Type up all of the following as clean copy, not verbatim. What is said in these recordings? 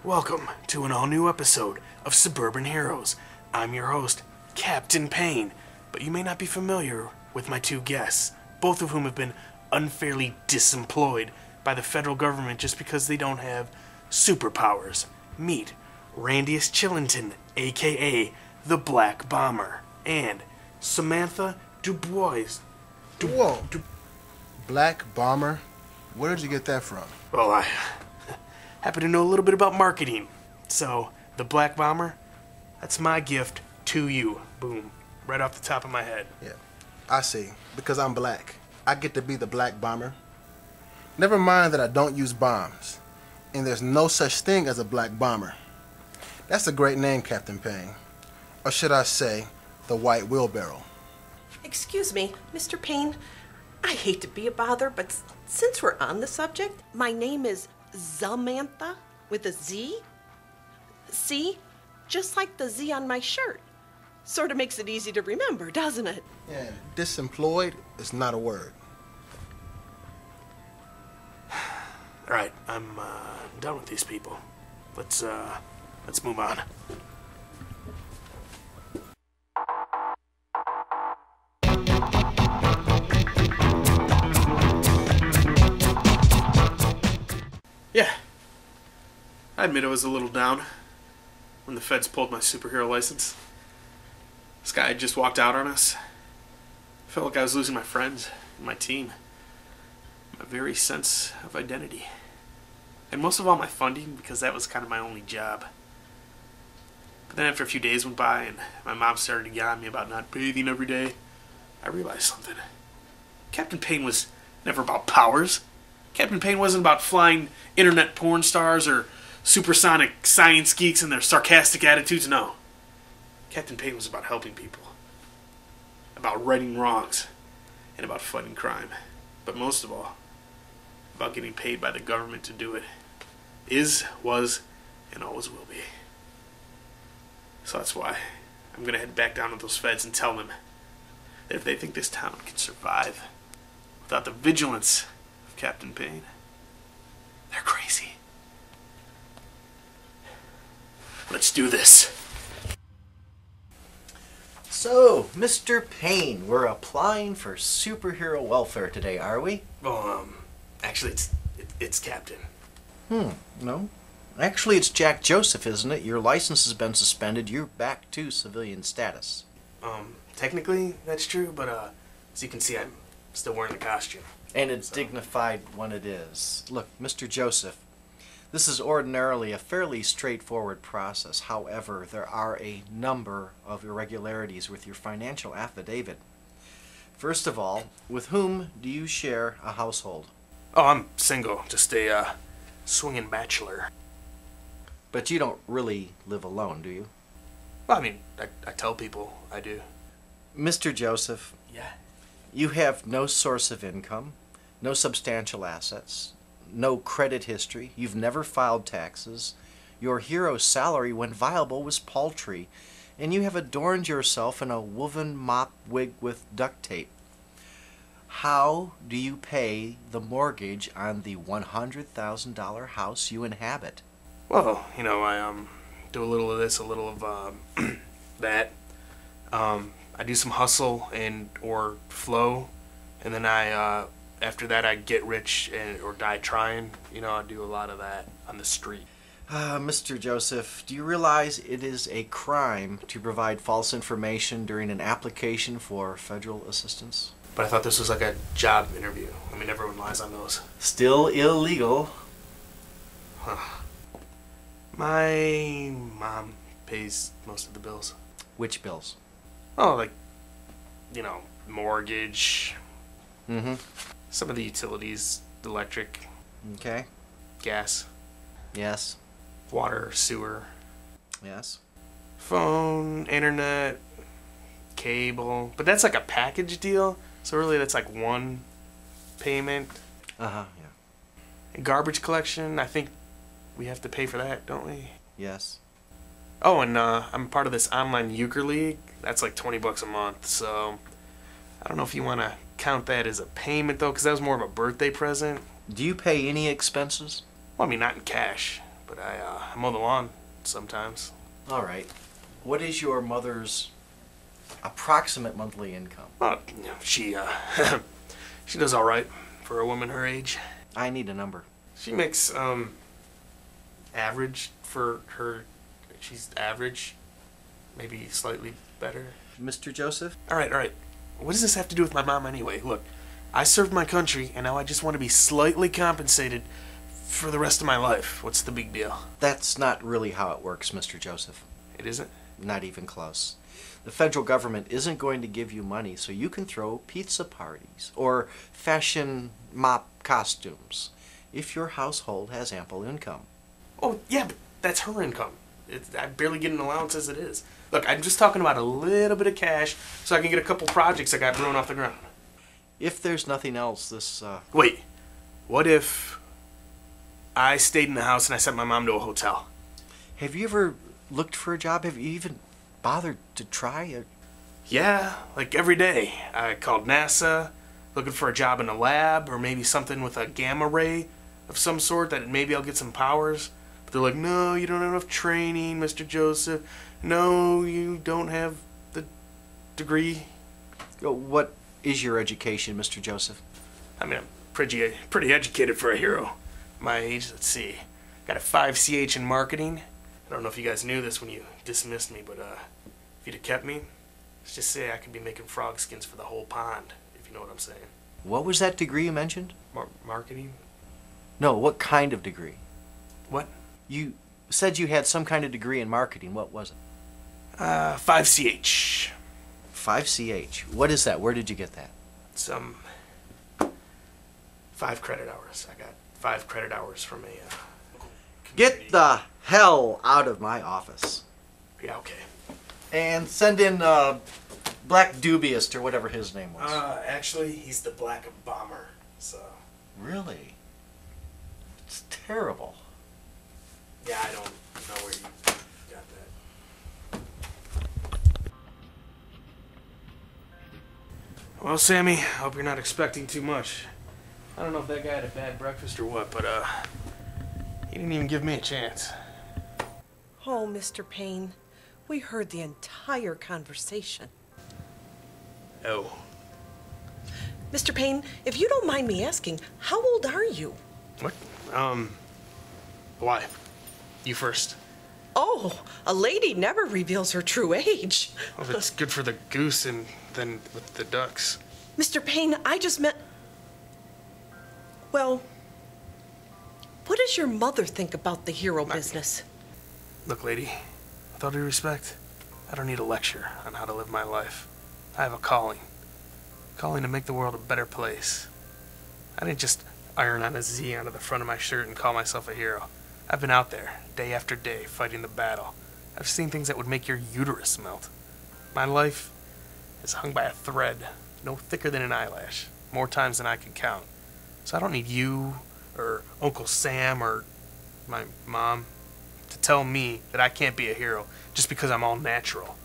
Welcome to an all-new episode of Suburban Heroes. I'm your host, Captain Payne, but you may not be familiar with my two guests, both of whom have been unfairly disemployed by the federal government just because they don't have superpowers. Meet Randius Chillington, aka the Black Bomber, and Samantha Dubois. Whoa. Black Bomber? Where did you get that from? Well, I happen to know a little bit about marketing. So, the Black Bomber, that's my gift to you. Boom. Right off the top of my head. Yeah, I see. Because I'm black, I get to be the Black Bomber. Never mind that I don't use bombs. And there's no such thing as a Black Bomber. That's a great name, Captain Payne. Or should I say, the White Wheelbarrow. Excuse me, Mr. Payne. I hate to be a bother, but since we're on the subject, my name is Samantha with a Z. See? Just like the Z on my shirt. Sort of makes it easy to remember, doesn't it? Yeah, disemployed is not a word. Alright, I'm done with these people. Let's move on. Yeah, I admit I was a little down when the feds pulled my superhero license. This guy had just walked out on us. I felt like I was losing my friends and my team, my very sense of identity, and most of all my funding, because that was kind of my only job. But then after a few days went by and my mom started to get on me about not bathing every day, I realized something. Captain Payne was never about powers. Captain Payne wasn't about flying internet porn stars or supersonic science geeks and their sarcastic attitudes, no. Captain Payne was about helping people, about righting wrongs, and about fighting crime. But most of all, about getting paid by the government to do it. Is, was, and always will be. So that's why I'm going to head back down to those feds and tell them that if they think this town can survive without the vigilance of Captain Payne, they're crazy. Let's do this. So, Mr. Payne, we're applying for superhero welfare today, are we? Well, actually, it's Captain. No. Actually, it's Jack Joseph, isn't it? Your license has been suspended. You're back to civilian status. Technically, that's true, but, as you can see, I'm still wearing the costume. And it's dignified when it is. Look, Mr. Joseph, this is ordinarily a fairly straightforward process. However, there are a number of irregularities with your financial affidavit. First of all, with whom do you share a household? Oh, I'm single. Just a, swinging bachelor. But you don't really live alone, do you? Well, I mean, I tell people I do. Mr. Joseph, Yeah. you have no source of income, no substantial assets, no credit history, you've never filed taxes, your hero's salary when viable was paltry, and you have adorned yourself in a woven mop wig with duct tape. How do you pay the mortgage on the $100,000 house you inhabit? Well, you know, I do a little of this, a little of that. I do some hustle and or flow, and then I after that I get rich or die trying. You know, I do a lot of that on the street. Mr. Joseph, do you realize it is a crime to provide false information during an application for federal assistance? But I thought this was like a job interview. I mean, everyone lies on those. Still illegal. Huh. My mom pays most of the bills. Which bills? Oh, like, you know, mortgage. Mm-hmm. Some of the utilities, electric, Okay. gas, Yes. water, sewer, Yes. phone, internet, cable. But that's like a package deal. So really that's like one payment. Uh-huh, yeah. And garbage collection, I think we have to pay for that, don't we? Yes. Oh, and I'm part of this online euchre league. That's like $20 a month. So I don't know if you want to count that as a payment, though, because that was more of a birthday present. Do you pay any expenses? Well, I mean, not in cash, but I mow the lawn sometimes. All right. What is your mother's approximate monthly income? She she does all right for a woman her age. I need a number. She makes average for her. She's average, maybe slightly better. Mr. Joseph? All right. What does this have to do with my mom anyway? Look, I served my country, and now I just want to be slightly compensated for the rest of my life. What's the big deal? That's not really how it works, Mr. Joseph. It isn't? Not even close. The federal government isn't going to give you money so you can throw pizza parties or fashion mop costumes if your household has ample income. Oh, yeah, but that's her income. I barely get an allowance as it is. Look, I'm just talking about a little bit of cash so I can get a couple projects I got brewing off the ground. If there's nothing else, this, Wait, what if I stayed in the house and I sent my mom to a hotel? Have you ever looked for a job? Have you even bothered to try? Yeah, like every day. I called NASA, looking for a job in a lab, or maybe something with a gamma ray of some sort that maybe I'll get some powers. But they're like, no, you don't have enough training, Mr. Joseph. No, you don't have the degree. What is your education, Mr. Joseph? I mean, I'm pretty educated for a hero. My age, let's see. Got a 5 CH in marketing. I don't know if you guys knew this when you dismissed me, but if you'd have kept me, let's just say I could be making frog skins for the whole pond, if you know what I'm saying. What was that degree you mentioned? Marketing? No, what kind of degree? What? You said you had some kind of degree in marketing. What was it? 5 CH. 5 CH. What is that? Where did you get that? Some 5 credit hours. I got 5 credit hours from a... Get the hell out of my office. Yeah, okay. And send in Black Dubious or whatever his name was. Actually, he's the Black Bomber, so... Really? It's terrible. Yeah, I don't know where you got that. Well, Sammy, I hope you're not expecting too much. I don't know if that guy had a bad breakfast or what, but, he didn't even give me a chance. Oh, Mr. Payne, we heard the entire conversation. Oh. Mr. Payne, if you don't mind me asking, how old are you? What? Why? You first. Oh, a lady never reveals her true age. Well, that's good for the goose and then with the ducks. Mr. Payne, I just meant... Well, what does your mother think about the hero business? Look, lady, with all due respect, I don't need a lecture on how to live my life. I have a calling. Calling to make the world a better place. I didn't just iron on a Z onto the front of my shirt and call myself a hero. I've been out there, day after day, fighting the battle. I've seen things that would make your uterus melt. My life is hung by a thread, no thicker than an eyelash, more times than I can count. So I don't need you, or Uncle Sam, or my mom to tell me that I can't be a hero just because I'm all natural.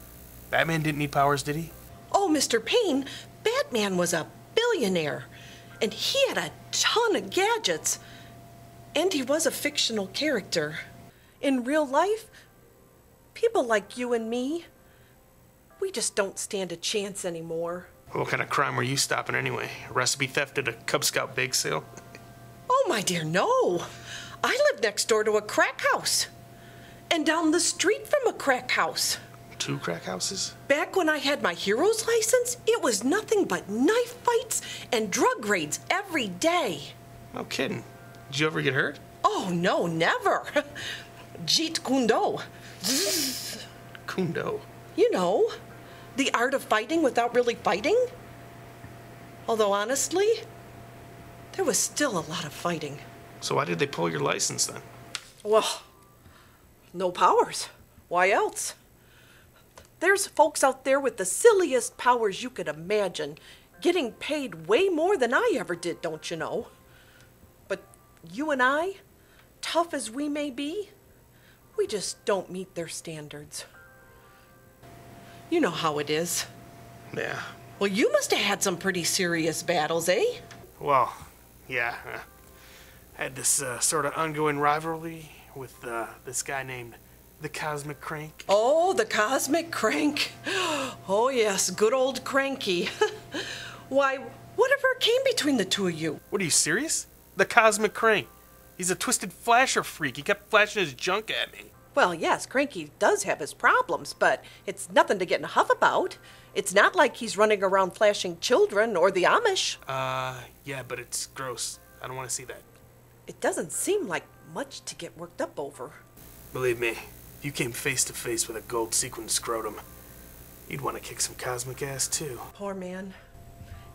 Batman didn't need powers, did he? Oh, Mr. Payne, Batman was a billionaire, and he had a ton of gadgets. And he was a fictional character. In real life, people like you and me, we just don't stand a chance anymore. What kind of crime were you stopping anyway? Recipe theft at a Cub Scout bake sale? Oh, my dear, no. I live next door to a crack house. And down the street from a crack house. 2 crack houses? Back when I had my hero's license, it was nothing but knife fights and drug raids every day. No kidding. Did you ever get hurt? Oh, no, never. Jeet Kune Do. Kundo. You know, the art of fighting without really fighting. Although, honestly, there was still a lot of fighting. So why did they pull your license then? Well, no powers. Why else? There's folks out there with the silliest powers you could imagine, getting paid way more than I ever did, don't you know? But you and I, tough as we may be, we just don't meet their standards. You know how it is. Yeah. Well, you must have had some pretty serious battles, eh? Well, yeah. I had this sort of ongoing rivalry with this guy named the Cosmic Crank. Oh, the Cosmic Crank. Oh, yes, good old Cranky. Why, whatever came between the two of you? What, are you serious? The Cosmic Crank. He's a twisted flasher freak. He kept flashing his junk at me. Well, yes, Cranky does have his problems, but it's nothing to get in a huff about. It's not like he's running around flashing children or the Amish. Yeah, but it's gross. I don't want to see that. It doesn't seem like much to get worked up over. Believe me, if you came face to face with a gold sequin scrotum, you'd want to kick some cosmic ass too. Poor man.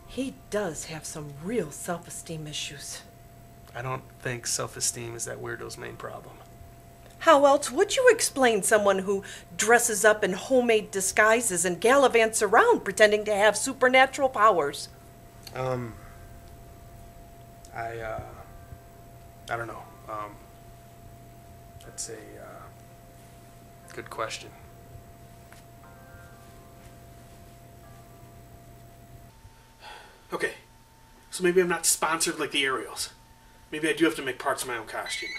He does have some real self-esteem issues. I don't think self-esteem is that weirdo's main problem. How else would you explain someone who dresses up in homemade disguises and gallivants around pretending to have supernatural powers? I don't know. That's a, good question. Okay, so maybe I'm not sponsored like the Ariels. Maybe I do have to make parts of my own costume.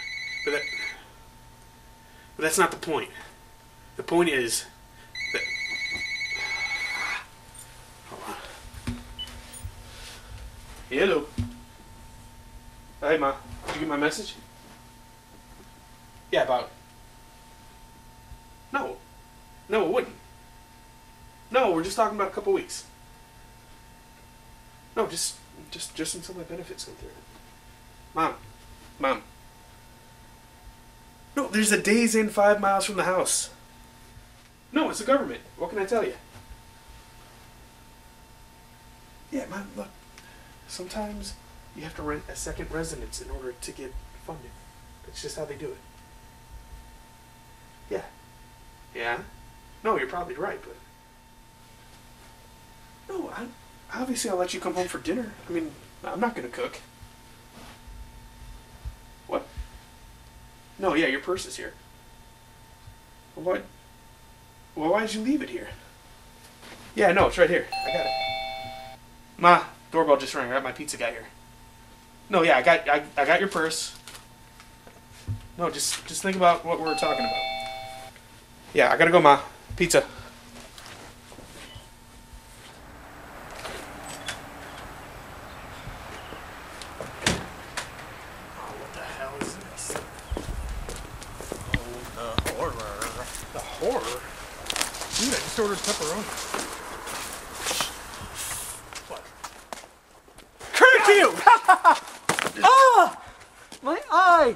But that's not the point. The point is that... Hold on. Hello. Hey, Ma. Did you get my message? Yeah, about... No. No, it wouldn't. No, we're just talking about a couple weeks. No, just until my benefits go through. Mom. No, there's a Days Inn 5 miles from the house. No, it's the government. What can I tell you? Yeah, Mom, look. Sometimes you have to rent a second residence in order to get funding. That's just how they do it. Yeah. Yeah? No, you're probably right, but... No, obviously I'll let you come home for dinner. I mean, I'm not gonna cook. What? No, yeah, your purse is here. What? Well, why did you leave it here? Yeah, no, it's right here. I got it. Ma, doorbell just rang. I got my pizza guy here. No, yeah, I got your purse. No, just think about what we're talking about. Yeah, I gotta go, Ma. Pizza. Horror? Dude, I just ordered pepperoni. What? Curfew! Ah! My eye!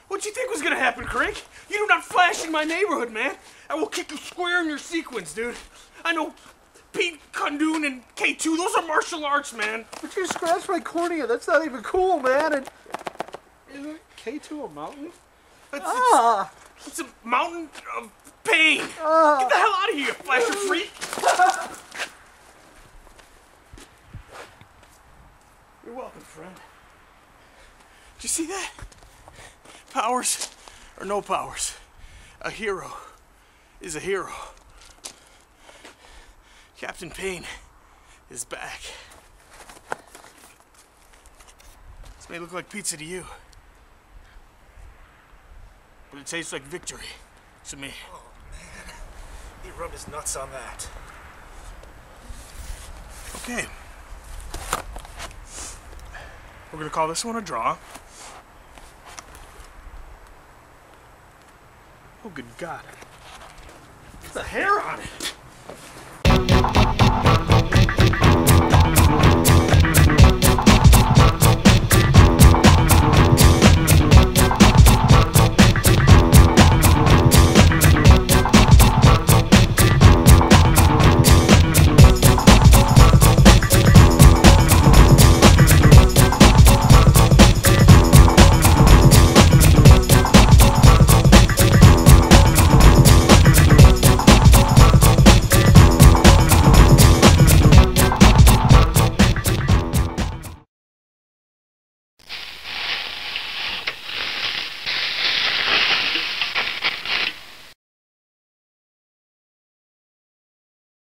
What'd you think was gonna happen, Crank? You do not flash in my neighborhood, man. I will kick you square in your sequins, dude. I know Pete Kundun and K2, those are martial arts, man. But you scratched my cornea. That's not even cool, man. And isn't K2 a mountain? It's a mountain of pain. Get the hell out of here, you flasher freak. You're welcome, friend. Did you see that? Powers or no powers, a hero is a hero. Captain Payne is back. This may look like pizza to you, but it tastes like victory to me. Oh, man. He rubbed his nuts on that. Okay. We're gonna call this one a draw. Oh, good God. There's a hair on it.